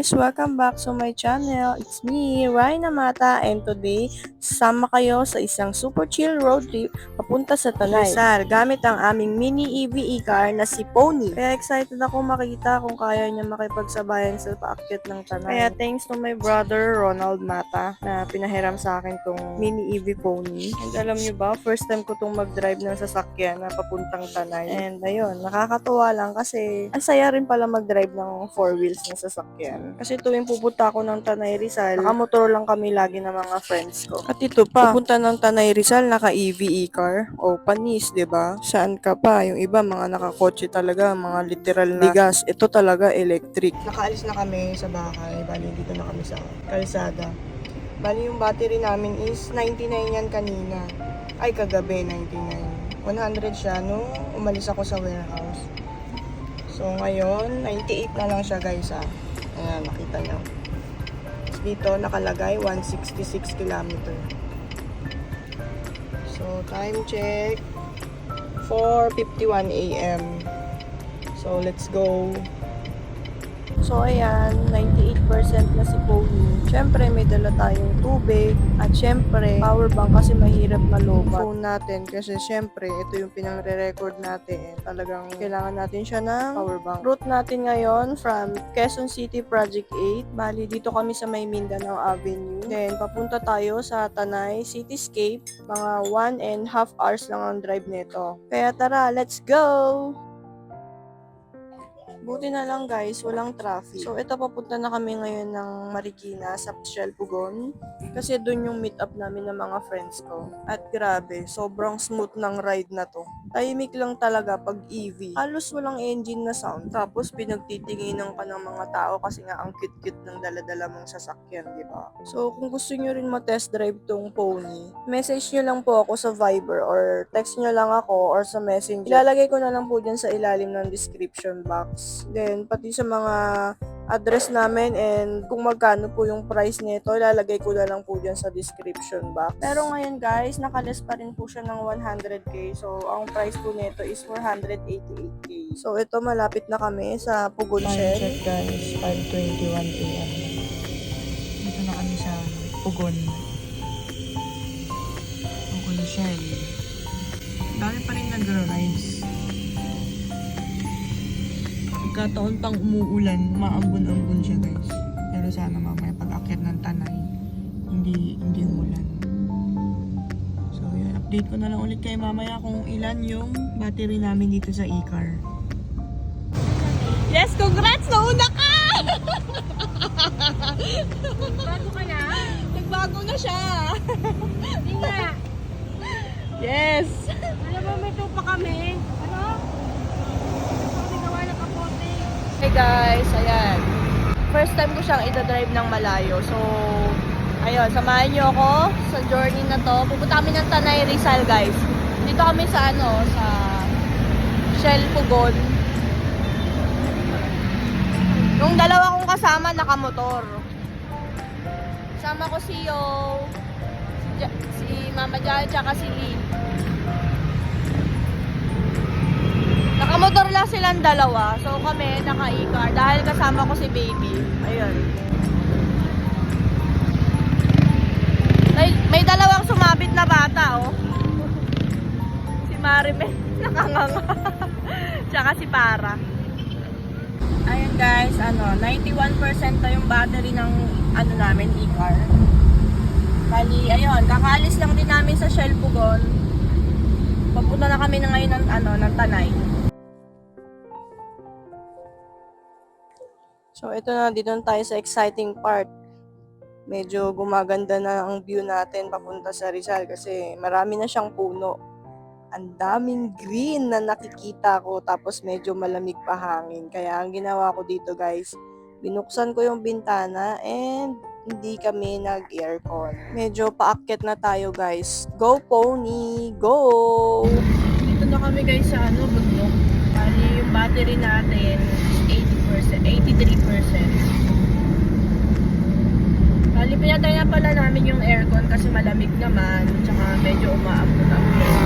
guys! Welcome back to my channel. It's me, Ryan Amata, and today, sasama kayo sa isang super chill road trip papunta sa Tanay, Rizal, gamit ang aming mini EV e-car na si Pony. Kaya excited ako makita kung kaya niya makipagsabayan sa paakyat ng Tanay. Kaya thanks to my brother, Ronald Mata, na pinahiram sa akin tong mini EV Pony. And alam niyo ba, first time ko tong mag-drive ng sasakyan na papuntang Tanay. And ayun, nakakatuwa lang kasi ang saya rin pala mag-drive ng 4 wheels na sasakyan. Kasi tuwing pupunta ako ng Tanay Rizal, nakamotor lang kami lagi ng mga friends ko. At ito pa, pupunta ng Tanay Rizal naka EV e-car. O panis, 'di ba? Saan ka pa? Yung iba mga nakakotse talaga, mga literal na gas. Ito talaga electric. Nakaalis na kami sa bahay. Bali dito na kami sa kalsada. Bali yung battery namin is 99 yan kanina. Ay kagabi 99. 100 siya no umalis ako sa warehouse. So ngayon, 98 na lang siya guys ah. Ayan, nakita nyo. Dito nakalagay 166 km. So time check 4:51 AM. So let's go. So ayan, 98% na si Pony. Syempre may dala tayong tubig at syempre power bank kasi mahirap malobat. Phone natin kasi syempre ito yung pinang-re-record natin. Talagang kailangan natin siya ng power bank. Route natin ngayon from Quezon City Project 8. Bali dito kami sa may Mindanao Avenue. Then papunta tayo sa Tanay Cityscape. Mga 1.5 hours lang ang drive nito. Kaya tara, let's go! Buti na lang guys, walang traffic. So ito papunta na kami ngayon ng Marikina sa Shell Pugon. Kasi doon yung meet up namin ng mga friends ko. At grabe, sobrang smooth ng ride na to. Tahimik lang talaga pag EV. Halos walang engine na sound. Tapos pinagtitinginan ka ng mga tao kasi nga ang cute-cute ng dala-dala mong sasakyan, di ba? So kung gusto nyo rin ma-test drive tong Pony, message nyo lang po ako sa Viber or text nyo lang ako or sa Messenger. Ilalagay ko na lang po dyan sa ilalim ng description box. Then, pati sa mga address namin and kung magkano po yung price nito, ilalagay ko na lang po dyan sa description box. Pero ngayon guys, nakalist pa rin po siya ng 100k. So, ang price po nito is 488k. So, ito malapit na kami sa Pugon Shell. Time check guys, 5:21 AM. Dito na kami sa Pugon. Pugon Shell. Dami pa rin nag-rides. Pagkataon pang umuulan, maambon-ambon siya guys. Pero sana mamaya pag-akyat ng Tanay, hindi umulan. So yun, update ko na lang ulit kayo mamaya kung ilan yung battery namin dito sa e-car. Yes, congrats! Nauna ka! Bago ka na? Nagbago na siya! Hindi nga. Yes! Alam mo, may tupa kami. Ano? Kami gawa ng kapote. Hey guys, ayan. First time ko siyang ito-drive ng malayo. So, ayun, samahan niyo ako sa journey na to. Pupunta kami ng Tanay Rizal guys. Dito kami sa sa Shell Pugon. Yung dalawa kong kasama nakamotor. Kasama ko si Yo, si Mama Jan, tsaka si Lee. Nakamotor lang silang dalawa. So kami naka-e-car dahil kasama ko si Baby. Ayun. May dalawang sumabit na bata oh. Si Marime nakanganga. Tsaka si Para. Ayun guys, 91% na yung battery ng namin e-car. Bali, ayun, kakaalis lang din namin sa Shell Pugon. Papunta na kami na ngayon ng Tanay. So, ito na, dito na tayo sa exciting part. Medyo gumaganda na ang view natin papunta sa Rizal kasi marami na siyang puno. Ang daming green na nakikita ko tapos medyo malamig pa hangin. Kaya ang ginawa ko dito guys, binuksan ko yung bintana and hindi kami nag-aircon. Medyo paakyat na tayo guys. Go Pony! Go! Dito na kami guys sa bundok. Bali yung battery natin 83%. Bali pinatay na pala namin yung aircon kasi malamig naman. Tsaka medyo umaambon-ambon.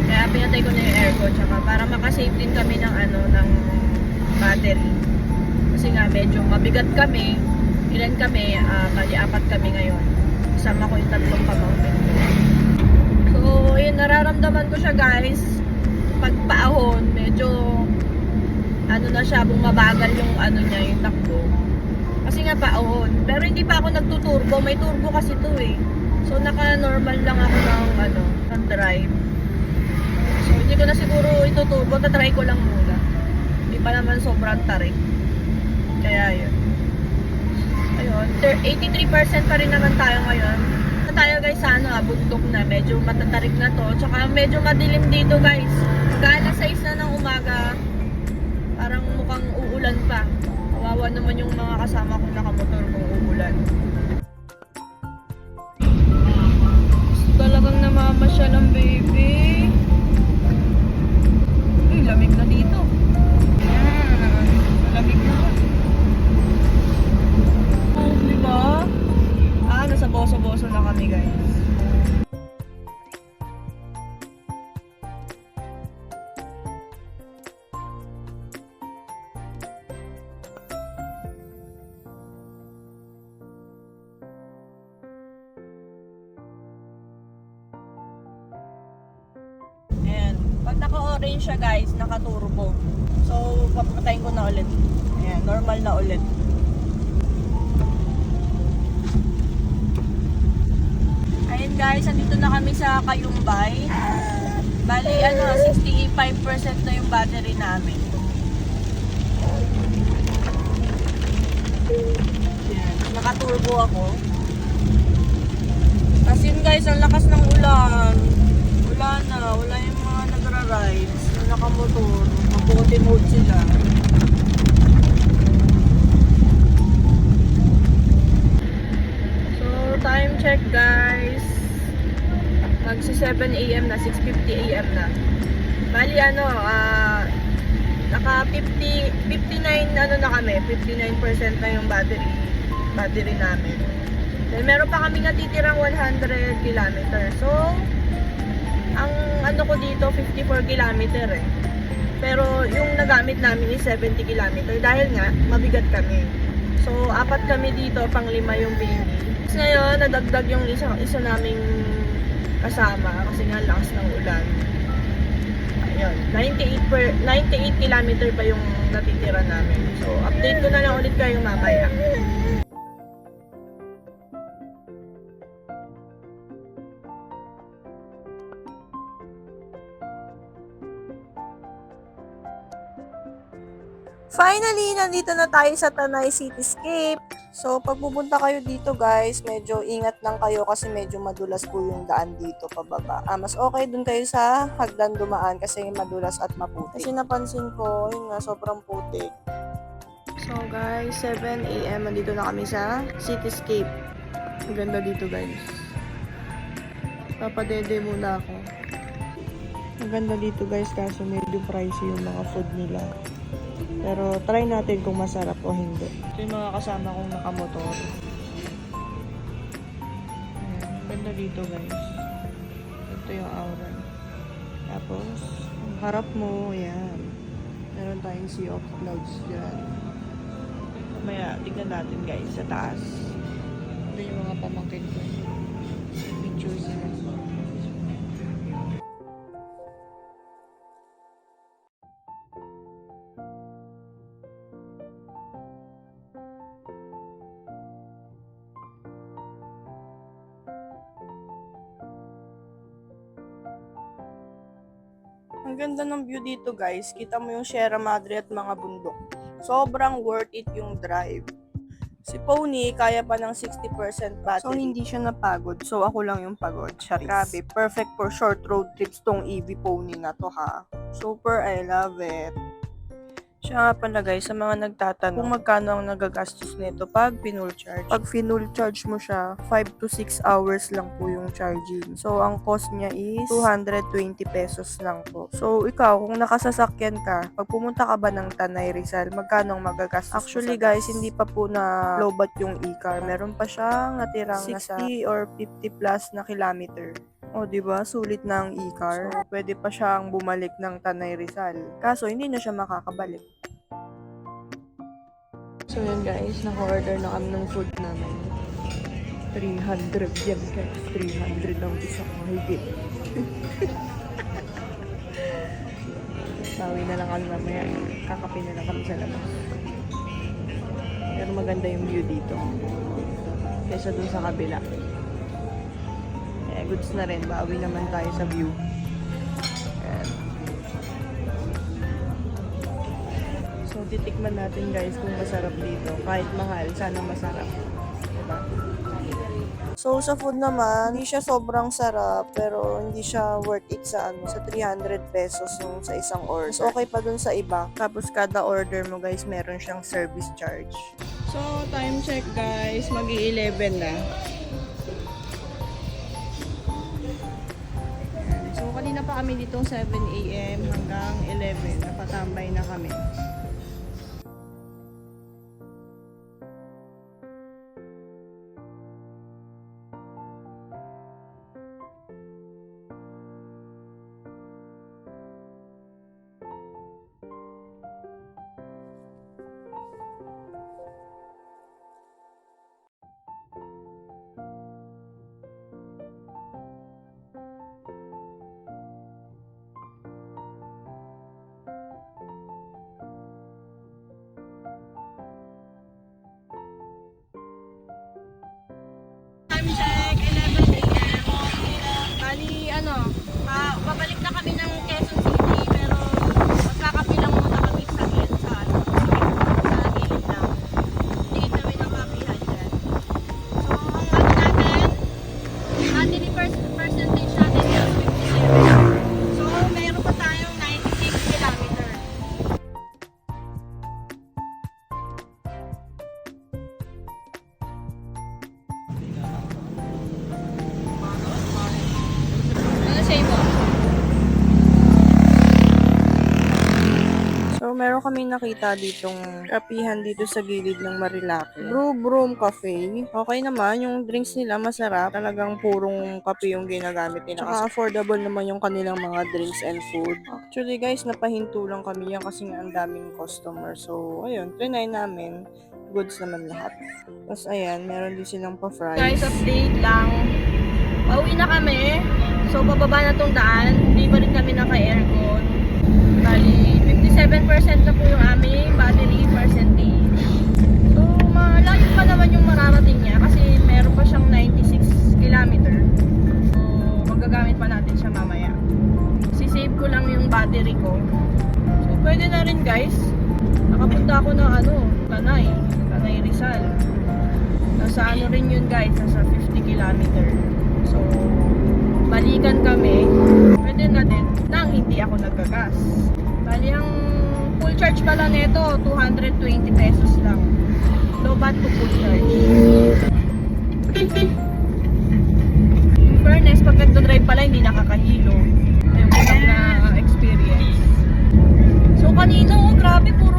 Kaya pinatay ko na yung aircon tsaka para makasave din kami ng ng battery. Kasi nga medyo mabigat kami. Ilan kami? Bali, 4 kami ngayon. Kasama ko yung 3 pamangkin ko. So, yun, nararamdaman ko siya guys. Pagpaahon, medyo ano na siya, bumabagal yung ano niya, yung takbo. Kasi nga paahon. Pero hindi pa ako nagtuturbo. May turbo kasi to eh. So, naka-normal lang ako ng drive. So, hindi ko na siguro ituturbo. Tatry ko lang muna. Hindi pa naman sobrang tarik. Kaya yun. Ayun. 83% pa rin naman tayo ngayon. Na tayo guys sa bundok na. Medyo matatarik na to. Tsaka medyo madilim dito guys. Alas 6 na ng umaga. Parang mukhang uulan pa. Kawawa naman yung mga kasama kong nakamotor kung uulan. Talagang namamasyal ang baby. Uy, lamig na dito. Malamig na. Oh, diba? Nasa boso-boso na kami guys. Pag naka-orange siya guys, naka-turbo. So, papatayin ko na ulit. Ayan, normal na ulit. Ayan guys, andito na kami sa Kayumbay. Bali, 65% na yung battery namin. Ayan, naka-turbo ako. Kasi yun guys, ang lakas ng ulan. Wala yung mga nagra-rides na nakamotor, mabuti mode sila. So, time check guys. Magsi 7 AM na, 6:50 AM na. Bali naka 59 na kami, 59% na yung battery namin. Then meron pa kami natitirang 100 kilometers. So, ang ko dito 54 kilometer eh. Pero yung nagamit namin is 70 kilometer dahil nga mabigat kami. So 4 kami dito, pang 5 yung baby. Tapos ngayon nadagdag yung isa naming kasama kasi nga lakas ng ulan. Ayun, 98 kilometer pa yung natitira namin. So update ko na lang ulit kayo mamaya. Finally, nandito na tayo sa Tanay Cityscape. So, pag pupunta kayo dito guys, medyo ingat lang kayo kasi medyo madulas po yung daan dito pababa. Mas okay dun kayo sa hagdan dumaan kasi madulas at maputik. Kasi napansin ko, yun nga, sobrang putik. So guys, 7 AM, nandito na kami sa Cityscape. Ang ganda dito guys. Papadede muna ako. Ang ganda dito guys, kaso medyo pricey yung mga food nila. Pero try natin kung masarap o hindi. Ito yung mga kasama kong nakamotor. Ayan, ganda dito guys. Ito yung aura. Tapos, ang harap mo, ayan. Meron tayong sea of clouds dyan. Mamaya, tignan natin guys sa taas. Ito yung mga pamangkin ko. Picture sila. Ang ganda ng view dito guys. Kita mo yung Sierra Madre at mga bundok. Sobrang worth it yung drive. Si Pony, kaya pa ng 60% battery. So, hindi siya napagod. So, ako lang yung pagod. Charis. Grabe, perfect for short road trips tong EV Pony na to ha. Super, I love it. Siya nga pala guys, sa mga nagtatanong kung magkano ang nagagastos nito pag pinull charge. Pag pinull charge mo siya, 5 to 6 hours lang po yung charging. So, ang cost niya is 220 pesos lang po. So, ikaw, kung nakasasakyan ka, pag pumunta ka ba ng Tanay Rizal, magkano ang magagastos? Actually guys, hindi pa po na lowbat yung e-car. Meron pa siyang natirang 60 or 50 plus na kilometer. O, diba? Sulit na ang e-car. So, pwede pa siyang bumalik ng Tanay Rizal. Kaso, hindi na siya makakabalik. So yun guys, naka-order na kami ng food namin. 300 yan guys. 300 ang isang mahigit. Bawi na lang kami mamaya. Kakape na lang kami sa labas. Pero maganda yung view dito. Kesa dun sa kabila. Kaya goods na rin. Bawi naman tayo sa view. Ayan. So titikman natin guys kung masarap dito. Kahit mahal, sana masarap. Diba? So, sa food naman, hindi siya sobrang sarap, pero hindi siya worth it sa sa 300 pesos yung sa isang order. So, okay pa dun sa iba. Tapos, kada order mo guys, meron siyang service charge. So, time check guys. Mag-11 na. So, kanina pa kami ditong 7 a.m. hanggang 11. Napatambay na kami. Time check, 11 a.m. Bali, babalik na kami ng Quezon City, pero magkakapi lang muna kami sa gilid sa gilid lang. Tingin kami ng kapihan dyan. So, ang natin, percentage natin is 57. So, meron pa tayong 96 kilometer. Ano say mo? So, meron kami nakita ditong kapihan dito sa gilid ng Marilaki. Brew Broom Cafe. Okay naman, yung drinks nila masarap. Talagang purong kape yung ginagamit nila. Saka affordable naman yung kanilang mga drinks and food. Actually guys, napahinto lang kami yan kasi nga ang daming customer. So, ayun, trinay namin. Goods naman lahat. Tapos ayan, meron din silang pa-fries. Guys, update lang. Pauwi na kami. So, bababa na tong daan. Hindi pa rin kami naka-aircon. Bali, 57% na po yung aming battery percentage. So, malayo pa naman yung mararating niya kasi meron pa siyang 96 kilometer. So, magagamit pa natin siya mamaya. Sisave ko lang yung battery ko. So, pwede na rin guys. Nakapunta ako ng Tanay Rizal. Nasa rin yun guys, nasa 50 kilometer. So, balikan kami. Pwede na din nang hindi ako nagkagas. Bali, ang full charge pala nito, 220 pesos lang. Low bat to full charge. In fairness, pag nagdodrive pala, hindi nakakahilo. Ayun ko lang na experience. So, kanina, grabe, puro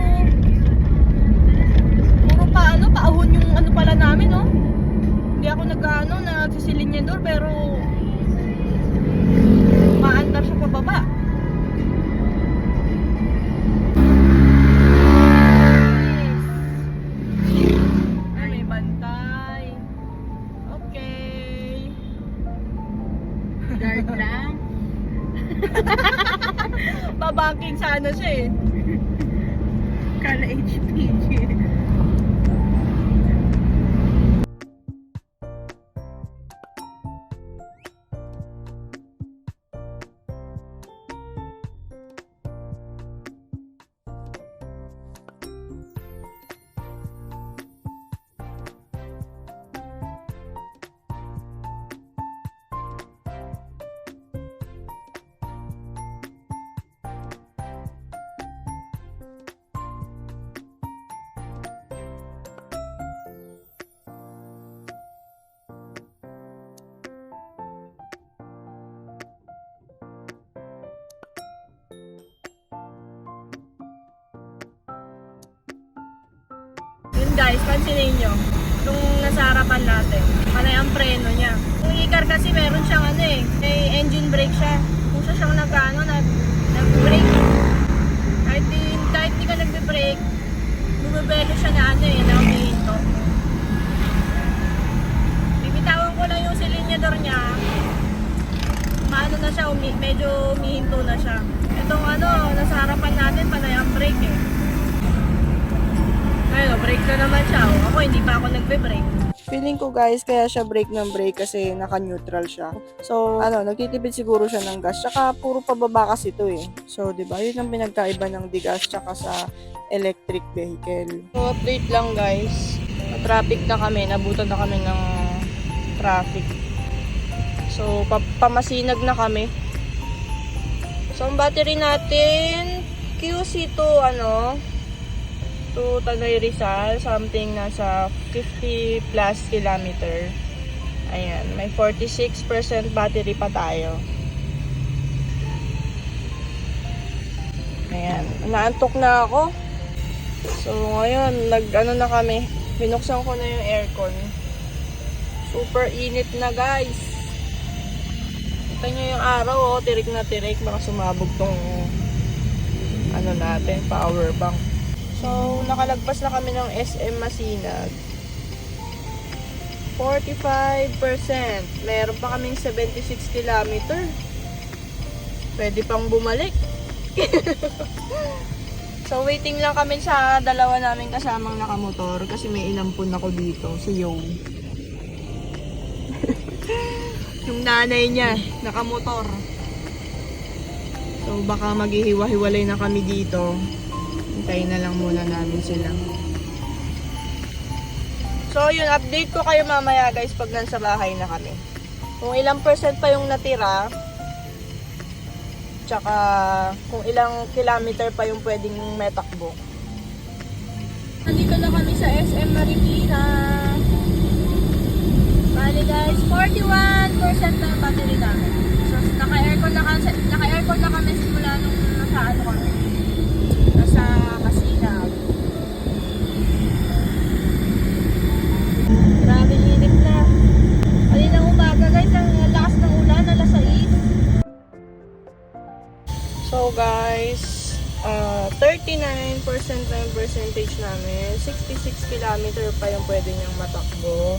paahon yung pala namin, no? Hindi ako nagsisilinyador, pero maandar siya pababa. Ay, may bantay. Okay. Guard lang. Babangking sana siya eh. Kala HPG. Yun guys, pansinin nyo. Itong nasa harapan natin. Panay ang preno niya. Yung e-car kasi meron siyang may engine brake siya. Kung siya siyang nag-brake. Kahit di ka nagbe-brake, bumibelo siya na ano na umihinto. Bibitawan ko lang yung silinyador niya. Maano na siya, medyo umihinto na siya. Itong nasa harapan natin, panay ang brake eh. Ayun, brake na naman siya. Ako, hindi pa ako nagbe-brake. Feeling ko guys, kaya siya brake ng brake kasi naka-neutral siya. So, nagtitipid siguro siya ng gas. Tsaka, puro pababa kasi ito eh. So, di ba? Yun ang pinagkaiba ng digas tsaka sa electric vehicle. So, update lang guys. Traffic na kami. Nabutan na kami ng traffic. So, pamasinag na kami. So, ang battery natin, QC2, to Tanay Rizal, something nasa 50 plus kilometer. Ayan, may 46% battery pa tayo. Ayan, naantok na ako. So, ngayon, na kami. Binuksan ko na yung aircon. Super init na, guys. Kita nyo yung araw, tirik na tirik. Baka sumabog tong, natin, power bank. So, nakalagpas na kami ng SM Masinag. 45%. Meron pa kaming 76 kilometer. Pwede pang bumalik. So, waiting lang kami sa dalawa namin kasamang nakamotor kasi may inampun ako dito, si Yo. Yung nanay niya, nakamotor. So, baka maghihiwa-hiwalay na kami dito. Hintayin na lang muna namin sila. So, yun, update ko kayo mamaya guys pag nasa bahay na kami. Kung ilang percent pa yung natira, tsaka kung ilang kilometer pa yung pwedeng metakbo. Nandito na kami sa SM Marikina. Bali guys, 41% na battery namin. So, naka-aircon na kami simula nung nasa kami. Nasa Masinag. Grabe init na. Kaninang umaga guys, ang lakas ng ulan, alas 6. So guys, 39% na yung percentage namin. 66 kilometer pa yung pwede niyang matakbo.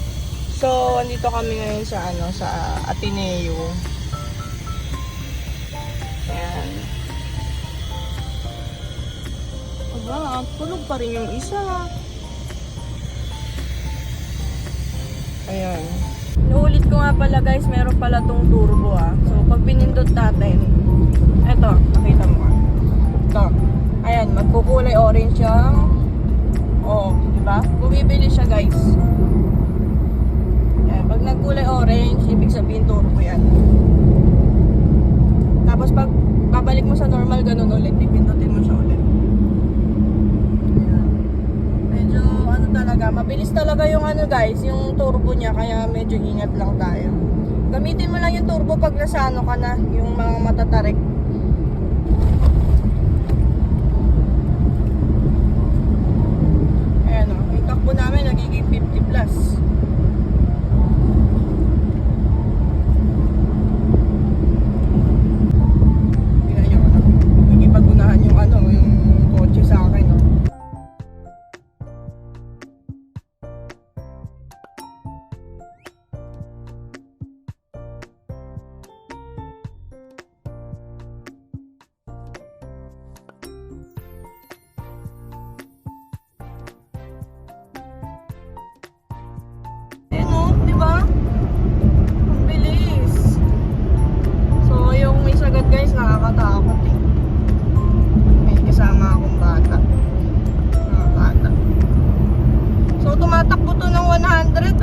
So, andito kami ngayon sa sa Ateneo. Ayan. Aba, tulog pa rin yung isa. Ayan. Inuulit ko nga pala guys, meron pala tong turbo So, pag pinindot natin, eto, nakita mo ito. Ayan, magkukulay orange yung diba? Bumibili siya guys. Ayan, pag nagkulay orange, ibig sabihin turbo yan. Tapos pag babalik mo sa normal, ganun ulit, pipindutin mo siya ulit. Ayan. Medyo talaga, mabilis talaga yung guys, yung turbo niya, kaya medyo ingat lang tayo. Gamitin mo lang yung turbo pag nasa ka na, yung mga matatarik. Ayan yung takbo namin nagiging 50 plus. Tingnan nyo, nagipagunahan yung yung kotse sa akin, diba? Ang bilis. So, yung isa agad guys, nakakatakot eh. May kasama akong bata. Mga bata. So, tumatakbo to ng 100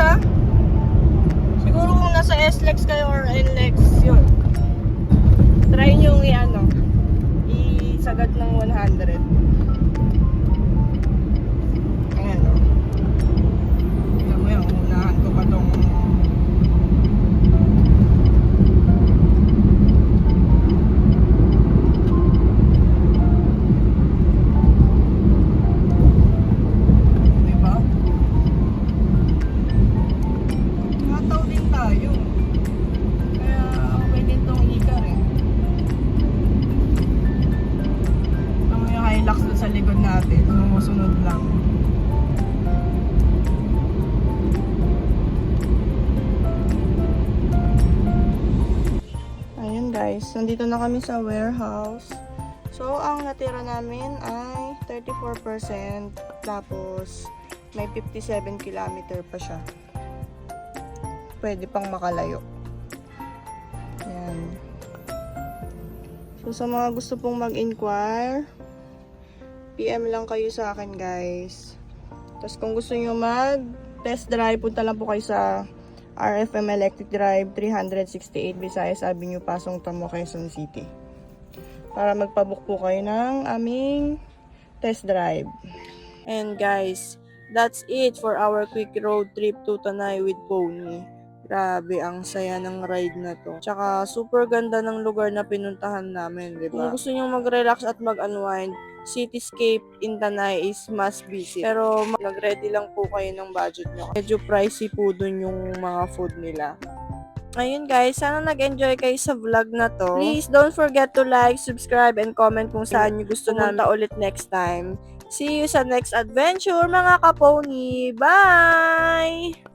Siguro kung nasa S-Lex kayo or N-Lex, yun. Try nyo yung isagad ng 100. Ayan Tignan mo yan, unahan ko pa tong diba? Mataw din tayo. Kaya okay din tong ikar eh. Tignan mo yung Hilux guys, nandito na kami sa warehouse. So, ang natira namin ay 34%. Tapos, may 57 kilometer pa siya. Pwede pang makalayo. Yan. So, sa mga gusto pong mag-inquire, PM lang kayo sa akin, guys. Tapos, kung gusto nyo mag-test drive, punta lang po kayo sa RFM Electric Drive 368 Visayas Avenue, Pasong Tamo, Quezon City. Para magpabook po kayo ng aming test drive. And guys, that's it for our quick road trip to Tanay with Pony. Grabe, ang saya ng ride na to. Tsaka, super ganda ng lugar na pinuntahan namin, di ba? Kung gusto nyo mag-relax at mag-unwind, Cityscape in Tanay is must visit. Pero, nag-ready lang po kayo ng budget nyo. Medyo pricey po dun yung mga food nila. Ayun guys, sana nag-enjoy kayo sa vlog na to. Please don't forget to like, subscribe, and comment kung saan nyo gusto namin ulit next time. See you sa next adventure mga kapony. Bye!